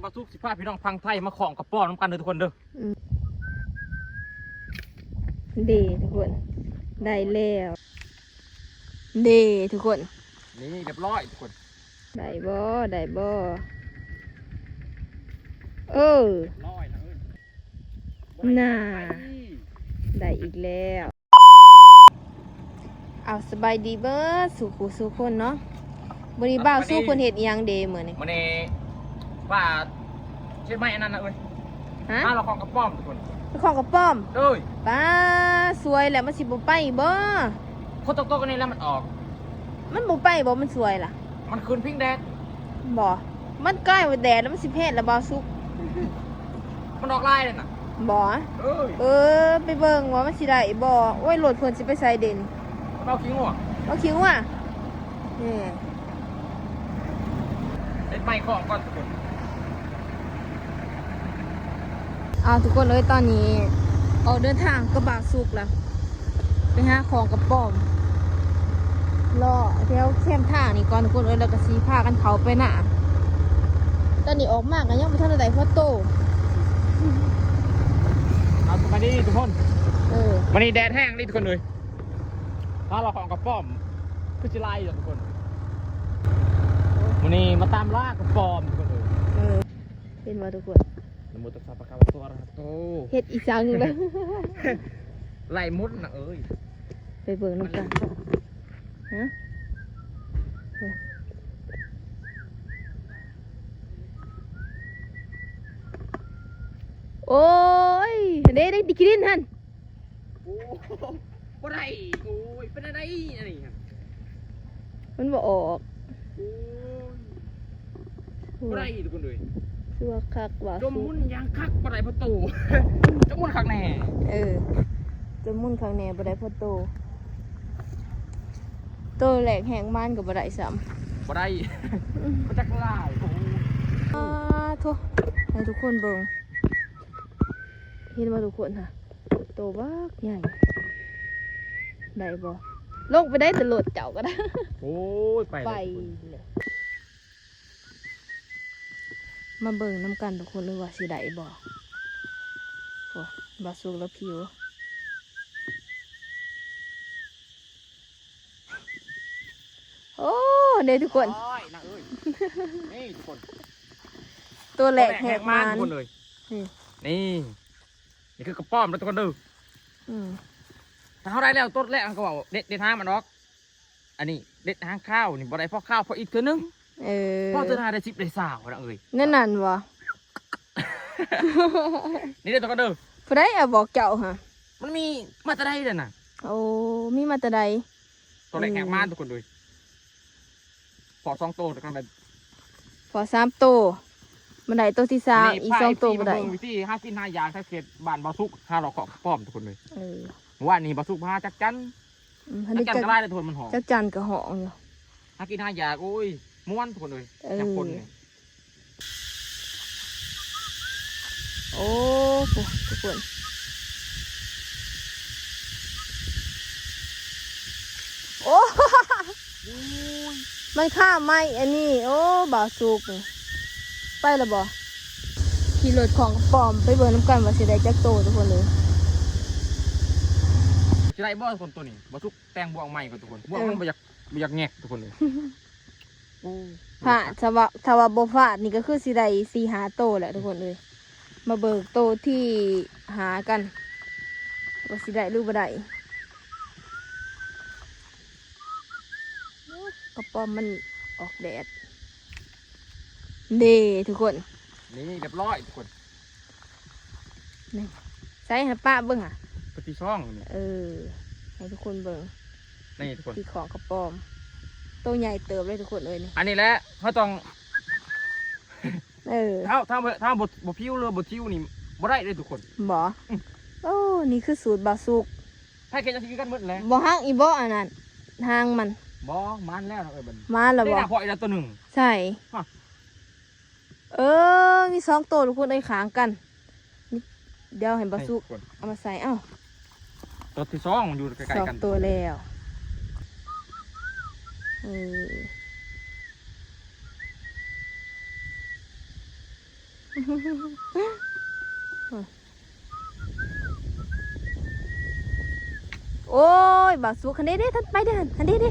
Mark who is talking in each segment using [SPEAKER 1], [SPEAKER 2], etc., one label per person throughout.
[SPEAKER 1] บาซุกสิพาพี่น้องพังไทยมาของกระป๋อน้ำกันเลยทุกคนเด้อ
[SPEAKER 2] ดีทุกคนได้แล้วดีทุกคน
[SPEAKER 1] นี่เรียบร้อยทุกคน
[SPEAKER 2] ได้บ่
[SPEAKER 1] ร้อยนะ
[SPEAKER 2] น่าได้อีกแล้วเอาสบายดีเบิร์ดสู่คนเนาะบริบ่าวสู้คนเห็ดยังเดเหมือนนี่
[SPEAKER 1] มันนี่ว่าใช่ไหมอันนั้นนะ
[SPEAKER 2] ฮะ
[SPEAKER 1] เราของกระป๋อมทุกคน
[SPEAKER 2] ของกระป้อม
[SPEAKER 1] เลย
[SPEAKER 2] ป้าสวยแหละมันสิบ่ไปบ่
[SPEAKER 1] คนโตๆกันนี่แล้วมันออก
[SPEAKER 2] มันบ่ไปบ่มันสวยล่ะ
[SPEAKER 1] มันคืนพิงแดด
[SPEAKER 2] บ่มันใกล้ว่าแดดแล้วมันสิเพศแล้วบ่าวสุก
[SPEAKER 1] มันออกลายเลยน่ะ
[SPEAKER 2] บ่ไปเบิ่งว่ามันสิได้บ่โอ้ยโหลดเพิ่นสิไปใส่เด่น
[SPEAKER 1] เอาคิ้ว
[SPEAKER 2] อ่ะนี่
[SPEAKER 1] เป็นไม้ของก่อนทุกคน
[SPEAKER 2] ทุกคนเลยตอนนี้ออกเดินทางก็บ่าวสุกแล้วไปหาของกระป๋อมรอแถวเข้มทางนี่ก่อนทุกคนแล้วก็สีผ้ากันเขาไปหน้าตอนนี้ออกมากกันยังไม่ทันได้พ่อโต
[SPEAKER 1] เอามาดิทุกคนวันนี้แดดแห้งนี่ทุกคนเลยถ้าเราของกระป๋อมคือจะไล่ทุกคนวันนี้มาตามล่ากระป๋อมทุกคนเลย
[SPEAKER 2] เป็นว่าทุกคน
[SPEAKER 1] นโมตัสสะภะคะวะโตอะระหะโต
[SPEAKER 2] เฮ็ดอีกอย่างนึงแล้ว
[SPEAKER 1] ไล่มุดนะ
[SPEAKER 2] ไปเบิ่งน้ำกันฮะโอ้ยได้ดิกินฮัน
[SPEAKER 1] โอ้บ่ได้โอ้ยเป็นอะไรนี่
[SPEAKER 2] มันบ่ออก
[SPEAKER 1] บ่ได้ทุกคนเลย
[SPEAKER 2] ชัวคักว่า
[SPEAKER 1] จมมุ่นยางคักบ่ได้ประตูจมมุ่นคักแน่
[SPEAKER 2] จมมุ่นคักแน่บ่ได้พอโตแหลกแหงมันกับบ่ได้ซ้
[SPEAKER 1] ำบ่ได้บ่จักลาย
[SPEAKER 2] ทุกให้ทุกคนเบิ่งเห็นบ่ทุกคนค่ะโตบักใหญ่ได้บ่ลงไปได้แต่โหลดเจ้าก็ได้
[SPEAKER 1] โอ้ยไป
[SPEAKER 2] เลยมาเบิ่งน้ำกันทุกคนเลยว่าสิได้บ่โอ้บาสุกแล้วผิวโอ้เด้ทุกคน
[SPEAKER 1] นี่ทุกคน
[SPEAKER 2] ตัวแหลกแหกมัน
[SPEAKER 1] ทุกคนเลยนี่คือกระป๋อมแล้วทุกคนดูถ้าเขาได้แล้วต้นแรกเขาบอกเด็ดทางมันออกอันนี้เด็ดทางข้าวนี่บ่ได้เพราะข้าวเพราะอีกเท่านึงพ่อเธอได้10ได้20นะ
[SPEAKER 2] นั่นวะ
[SPEAKER 1] นี่เด็ดทุกคนดู
[SPEAKER 2] พอได้บอกเจ้าฮะ
[SPEAKER 1] มันมีมาตรใดเด่นน่ะ
[SPEAKER 2] โอ้มีมาตรใด
[SPEAKER 1] ตัวแรกแหกมันทุกคนดูพอ2 ตัวกันไป
[SPEAKER 2] พอ3 ตัวมันได้ตัวที่3อีก2 ตัวมันได้
[SPEAKER 1] วิธี5 อย่างถ้าเขตบ้านบาซุก5เราเกาะป้อมทุกคนเลยว่านี่บาซุก5จักจันก็ไล่เลยทุกคนมันหอม
[SPEAKER 2] จักจันก็หอมอยู่
[SPEAKER 1] กิน5 อย่างโอ้ยม้วนทุกคนเลยจับคน
[SPEAKER 2] โอ้ทุกคนโอ้มันข้ามไม่อันนี้โอ้บ่าวสุกไปแล้วบ่ขี่รถของปลอมไปเบิ่งน้ำกันว่าสิได้จักโตทุกคนเลย
[SPEAKER 1] สิได้บ่ทุกคนตัวนี้บ่สุกแต่งบวงใหม่ก่อนทุกคนบวงมันบ่อยากแงกทุกคนเลย
[SPEAKER 2] ถ้าว่าบ่ฟาดนี่ก็คือสิได้4-5 โตแหละทุกคนเลยมาเบิกโตที่หากันว่าสิได้หรือบ่ได้กระป๋อมมันออกแดดนี่ทุกคน
[SPEAKER 1] นี่เรียบร้อยทุกคน
[SPEAKER 2] นี่ใส่ให้ป้าเบิ่ง
[SPEAKER 1] ปฏิช่อง
[SPEAKER 2] นี่ให้ทุกคนเบิ่ง
[SPEAKER 1] นี่ทุกคน
[SPEAKER 2] ที่ของกระป๋อมตัวใหญ่เติบเลยทุกคนเลยนี่
[SPEAKER 1] อันนี้แหละเขาต้องถ้าบดพิ้วหรือบดชิ้วนี่บ่ได้เลยทุกคน
[SPEAKER 2] บ่โอ้นี่คือสูตรบาสุก
[SPEAKER 1] ให้เกจะซื้อกันหมดเลย
[SPEAKER 2] บ่ห้างอีบ่อันนั้นทางมัน
[SPEAKER 1] บ่มันแล้วบัน
[SPEAKER 2] มาแล้วบ่
[SPEAKER 1] ได้พออีกตัวหนึ่ง
[SPEAKER 2] ใช่มี2 ตัวทุกคนได้ขางกันเดี๋ยวเห็นบาสุกเอามาใส่
[SPEAKER 1] ตัวที่2อยู่ใกล้ๆกัน
[SPEAKER 2] 2 ตัวแล้ว โอ้ยบาสุกคันนี้เด้ท่านไปเด้อคันนี้เด้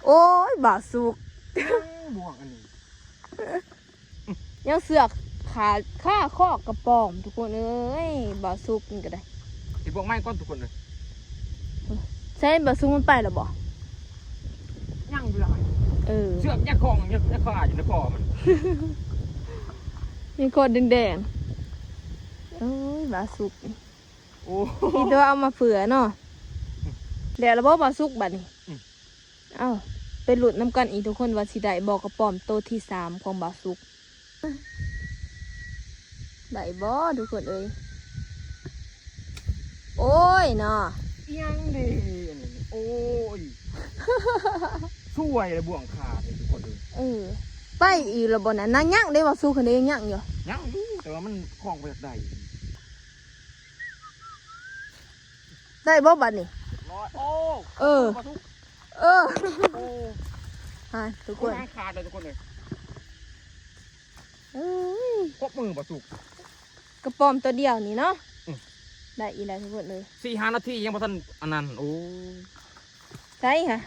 [SPEAKER 2] โอ้ยบาสุก
[SPEAKER 1] บ่วงอันนี้
[SPEAKER 2] ยังเสือกขาข้าข้อกระป๋อมทุกคนเอ้ยบาสุกนี่ก็ได้
[SPEAKER 1] ไอ้บ่วงไม้ก้อนทุกคนเลย
[SPEAKER 2] ใช่บาสุกมันไปหรอบ่
[SPEAKER 1] ย่างอยู่หลาย เชือกยักษ์คองยักษ์ขาอยู่ในคอมัน
[SPEAKER 2] มีกดแดงๆโอ้ยบาสุก
[SPEAKER 1] โอ้
[SPEAKER 2] นี่ตัวเอามาเผื่อเนาะเดี๋ยวเราบอกบาสุกบัดนี้เอ้าไปหลุดน้ำกันอีกทุกคนว่าสิได้บอกกระป๋อมโตที่3ของบาสุกได้บ่ทุกคนเอ้ยโอ้ยเนาะ
[SPEAKER 1] ยังดีอันนี้โอ้ยช่วยเลยบ่วงขาดเลยทุกคนเลย
[SPEAKER 2] ไปอีกแล้วบ่น่ะนางยั่งได้บาสุกคันนี้ยังยั่งอยู่
[SPEAKER 1] ยังอยู่แต่ว่ามันคล้องไปจากใด
[SPEAKER 2] ได้บ่บัดนี้
[SPEAKER 1] ร้อยโอ้
[SPEAKER 2] เออ
[SPEAKER 1] ปลาทุก
[SPEAKER 2] เออ
[SPEAKER 1] โอ้
[SPEAKER 2] ฮะทุกค
[SPEAKER 1] คน
[SPEAKER 2] น
[SPEAKER 1] ขาดเลยทุกคนเลย
[SPEAKER 2] เอ้ย
[SPEAKER 1] ครบมือปลาสุก
[SPEAKER 2] กระป๋อมตัวเดียวนี่เนาะ
[SPEAKER 1] อืม
[SPEAKER 2] ได้อีแล้วทุกคนเลย
[SPEAKER 1] 4-5 นาทียังบ่ทันอันนั้นโอ้
[SPEAKER 2] ใช่ค่ะ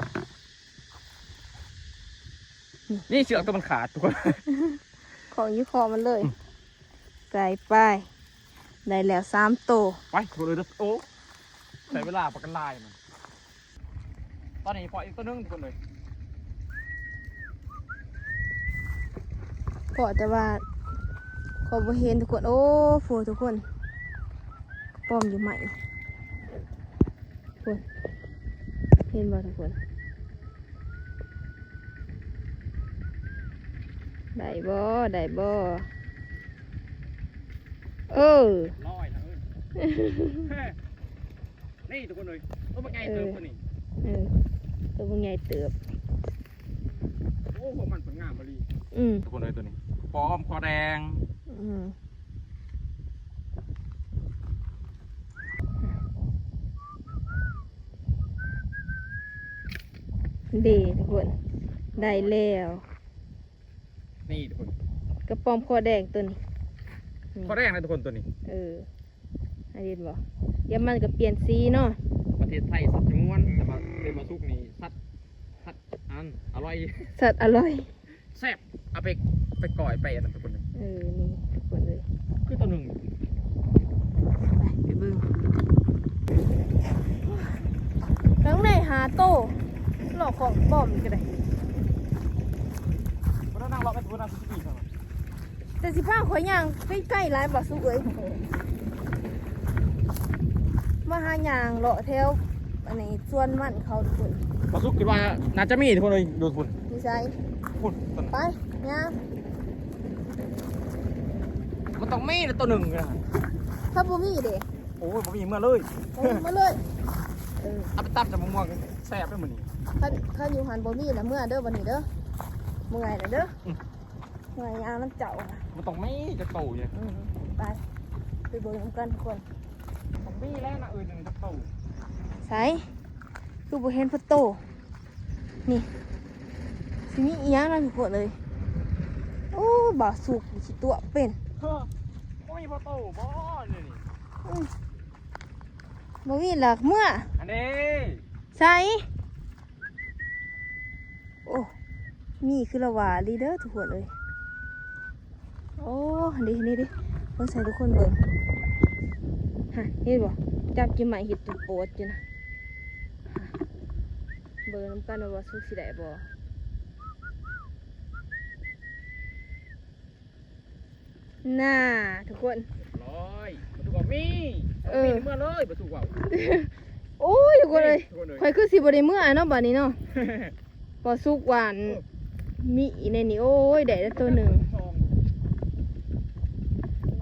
[SPEAKER 1] นี่เชือกตัวมันขาดทุกคน
[SPEAKER 2] ของยี่คอมันเลยใส่ไปได้แล้ว3 ตัว
[SPEAKER 1] ไปทุกคนเลยเด้อโอ้ใช้เวลาประกันลายมันตอนนี้ปล่อยอีกตัวหนึงทุกคนเลย
[SPEAKER 2] พอแต่ว่าขอบ่เห็นทุกคนโอ้โหทุกคนกระป๋อมอยู่ใหม่ทุกคนเห็นบ่ทุกคนได้บ่ได้บ่
[SPEAKER 1] ร้อยนะนี่ทุกคนเลยตัวมันใหญ่เติมตัวนี้
[SPEAKER 2] ตัวมันใหญ่เติบ
[SPEAKER 1] โอ้พวกมันผลงามมาลี
[SPEAKER 2] อืม
[SPEAKER 1] ทุกคนเลยตัวนี้พร้อมคอแดง
[SPEAKER 2] อืมดีทุกคนได้แล้ว
[SPEAKER 1] นี่ทุกคน
[SPEAKER 2] กระป๋อมคอแดงตัวนี้
[SPEAKER 1] คอแดงนะทุกคนตัวนี้
[SPEAKER 2] อันนี้บอกเดี๋ยวมันก็เปลี่ยนสีเนาะ
[SPEAKER 1] ประเทศไทยสัตว์จงวนแต่มาเป็นมาซุกนี่สัตว์อันอร่อย
[SPEAKER 2] สัตว์อร่อย
[SPEAKER 1] แซ่บเอาไปก่อยไปอันนั้นทุกคนเลย
[SPEAKER 2] นี่ทุกคนเลย
[SPEAKER 1] คือตัวหนึ่ง
[SPEAKER 2] ไปเบิ่งข้างในหาโต้หลอกของปลอมนี่ก็ได้
[SPEAKER 1] วันนั้นเราไปทุกคนสุกี้ครับ
[SPEAKER 2] แต่สิพาข่อยย่างใกล้ๆร้านบ่สุกเอ้ยมาหาย่างเลาะแถวอันนี้สวนมันเขาทุกคน
[SPEAKER 1] มาซุกคิดว่าน่าจะมีทุกคนเลยดูทุกคน
[SPEAKER 2] นี่ใช่
[SPEAKER 1] คุณตัว
[SPEAKER 2] ไปย่าง
[SPEAKER 1] มันต้องมีนะตัวหนึ่งนะ
[SPEAKER 2] ถ้าบ่มีเด้
[SPEAKER 1] โอ้ยผมมีเมื่อเลย
[SPEAKER 2] เอามาเลย
[SPEAKER 1] เอาไปตัดจากมะม่วงแซ่บไปเหมือนนี้
[SPEAKER 2] ถ้าอยู่หันบ่มีแล้วเมื่อเด้อวันนี้เด้อเมื่อยแล้วเด้อเมื่อยย่างน้ำเจ้าค่ะ
[SPEAKER 1] มันต้องมีจะโตอยู่
[SPEAKER 2] ไปเบิ่งนำกันทุกคน
[SPEAKER 1] ต้องมีแล้วนะหนึ่งจะโต
[SPEAKER 2] ใส่คือบ่เห็นพระโตนี่สิมีอีหยังนะทุกคนเลยโอ้บ่าสุกสิตัวเป็น
[SPEAKER 1] เฮ้อไม่มีพอโตบ่เลยนี่
[SPEAKER 2] บ่มีหลักเมื่อ
[SPEAKER 1] อันนี้
[SPEAKER 2] ใส่โอ้มีคือละว่าลีเด้อทุกคนเลยโอ้นี่ดิเบิ่งใส่ทุกคนเบิ่งฮะเห็นบ่จับจิ้มไม้เฮ็ดตุ่มโปดอยู่นะเบิ่งนำกันว่าสุกสิได้บ่น่าทุกคน
[SPEAKER 1] ร้อยมาถูกว่ามีมีเมื่อเลยมาถูกว่า
[SPEAKER 2] โอ้ยทุกคนเลย
[SPEAKER 1] ทุกคนเลย
[SPEAKER 2] ข่อยคือสิบ่ได้เมื่อเนาะบัดนี้เนาะพอสุกหวานมีในนี้โอ้ยได้แล้วตัวหนึ่ง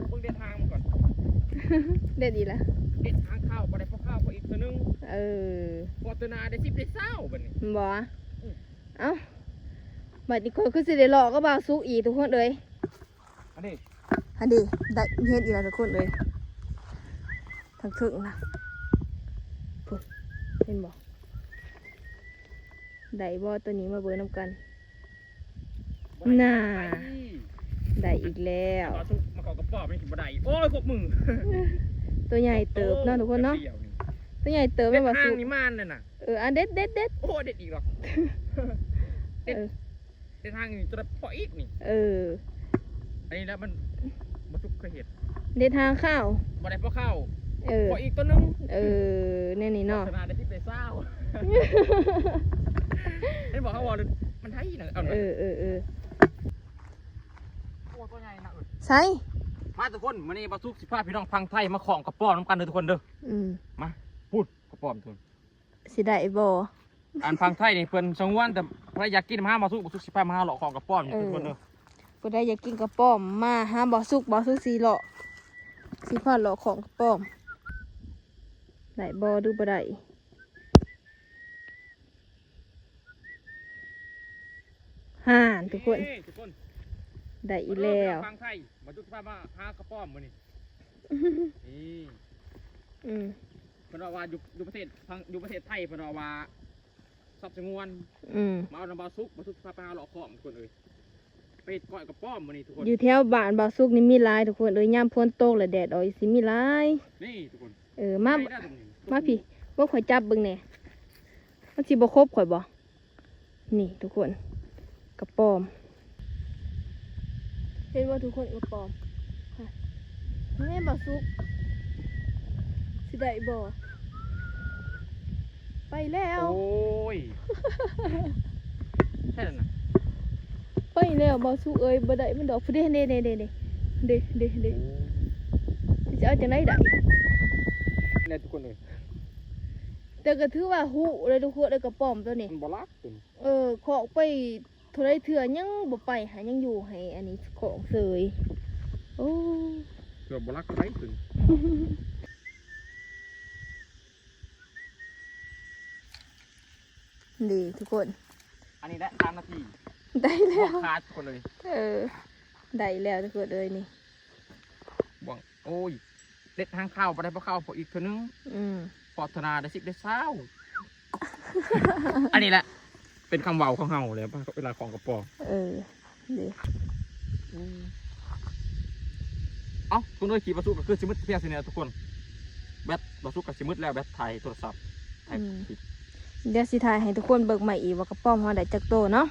[SPEAKER 1] เพิ่งเดินทางมาก่อน
[SPEAKER 2] เด็ดดีละ
[SPEAKER 1] เดินทางข้าวพอได้พอข้าวพออีกตัวนึง
[SPEAKER 2] เออ
[SPEAKER 1] พอตัวนาได้10ได้20บัดนี้
[SPEAKER 2] บ่เอ้าบัดนี้ข่อยคือสิได้หลอกก็บ่าวสุกอีกทุกคนเลย
[SPEAKER 1] อันนี้
[SPEAKER 2] อันนี้ได้เฮ็ดอีกแล้วทุกคนเลยทั้งถึงนะพุ่นเห็นบ่ ได้บ่ตัวนี้มาเบิ่งนำกันน่าได้อีกแล้ว
[SPEAKER 1] ต่อทุกมาขอกระป๋อไม่ถึงบ่ได้โอ้ยกบมือ
[SPEAKER 2] ตัวใหญ่เติบเนาะทุกคนเนาะตัวใหญ่เติบไม่บ่
[SPEAKER 1] ห้า
[SPEAKER 2] สุ
[SPEAKER 1] ง
[SPEAKER 2] ก
[SPEAKER 1] นี่มันน่ะน่ะ
[SPEAKER 2] อันเด็ดเด็ดเด็ด
[SPEAKER 1] โอ้เด็ดอีกหรอกเด็ดทางนี่ตัวพออีกนี่อันนี้แล้วมันมาทุกเคยเห็น
[SPEAKER 2] เด็ดทางข้าว
[SPEAKER 1] บ่ได้พอเข้าพออีกตัวนึง
[SPEAKER 2] แน่นี่เนาะ
[SPEAKER 1] ขนาดได้ที่ไปเศร้าเห็นบอกเขาว่ามันไทยน่ะเอาตัวใหญ่นะ
[SPEAKER 2] ใช่
[SPEAKER 1] มาทุกคนมื้อนี้บ่ทุก15พี่น้องพังไทยมาของกระป๋อมนำกันเด้อทุกคนเด้อมาพูดกระป๋อมทุก
[SPEAKER 2] สิได้บ่
[SPEAKER 1] อันพังไทยนี่เพิ่นสงวนแต่ใครอยากกินมาบ่ทุก15มาหาหลอกของกระป๋อมทุกคนเด้อ
[SPEAKER 2] ผู้ใดอยากกินกระป๋อมมาหาบ่สุกสีเลาะสีผ้าเลาะของกระป๋อมได้บ่ดูบ่ได้ห่านทุกคนได้อีแล้ว
[SPEAKER 1] พังไทยบ่ทุก15มาหากระป๋อมมื้อนี้นี่เพิ่นว่าอยู่ประเทศอยู่ประเทศไทยเพิ่นว่าทรัพย์สงวนมาเอาน้ำบ่สุกบ่ทุก15มาหาหลอกของทุกคนเอ้ยเป็ดก้อยกระป๋อมมื้อนี้ทุกคน
[SPEAKER 2] อยู่แถวบ้านบ่สุกนี่มีหลายทุกคนยามฝนตกแล้วแดดออกสิมีหลาย
[SPEAKER 1] นี่ทุกคน
[SPEAKER 2] มาพี่บ่ข่อยจับเบิ่งแหน่มันสิบ่ครบข่อยบ่นี่ทุกคนกระป๋อมเห็นว่าทุกคนกระป๋อมแม่บ่สุกสิได้บ่ไปแล้ว
[SPEAKER 1] โอ้ยใช่แล้วนะ
[SPEAKER 2] ไปแล้วบ่สุกเอ้ยบ่ได้มันดอกเด้จะเอาจังได๋ได้
[SPEAKER 1] เนี่ยทุกคนเลย
[SPEAKER 2] แต่ก็ถือว่าหูเลยทุกคนเลยกระป๋อมตัวนี้
[SPEAKER 1] มันบ่รักตัว
[SPEAKER 2] ของไปเท่าไรเถื่อยังบ่ไปหายังอยู่ให้อันนี้ของเสยโอ้
[SPEAKER 1] เกือบบ่รักไรตัว
[SPEAKER 2] ดีทุกคน
[SPEAKER 1] อันนี้ได้3 นาที
[SPEAKER 2] ได้แล้ว
[SPEAKER 1] ขาดทุกคนเลย
[SPEAKER 2] ได้แล้วทุกคนเลยนี่
[SPEAKER 1] บ่งโอ้ยเด็ดทางเข้าบ่ได้พอเข้าพออีกเท่านึงปอดธนาได้10ได้20อันนี้แหละเป็นคำเว้าของเฮาเลยเวลาของกระป๋อ
[SPEAKER 2] ดี
[SPEAKER 1] เอ้าคุณด้วยขี่บาสุกก็คือสิมืดเพียงสิเนี่ยทุกคนแบตบาสุกกับสิมืดแล้วแบตไทยโทรศัพท์
[SPEAKER 2] เดี๋ยวสิถ่ายให้ทุกคนเบิกใหม่อีกว่ากระป๋อมเฮาได้จักโตเนาะ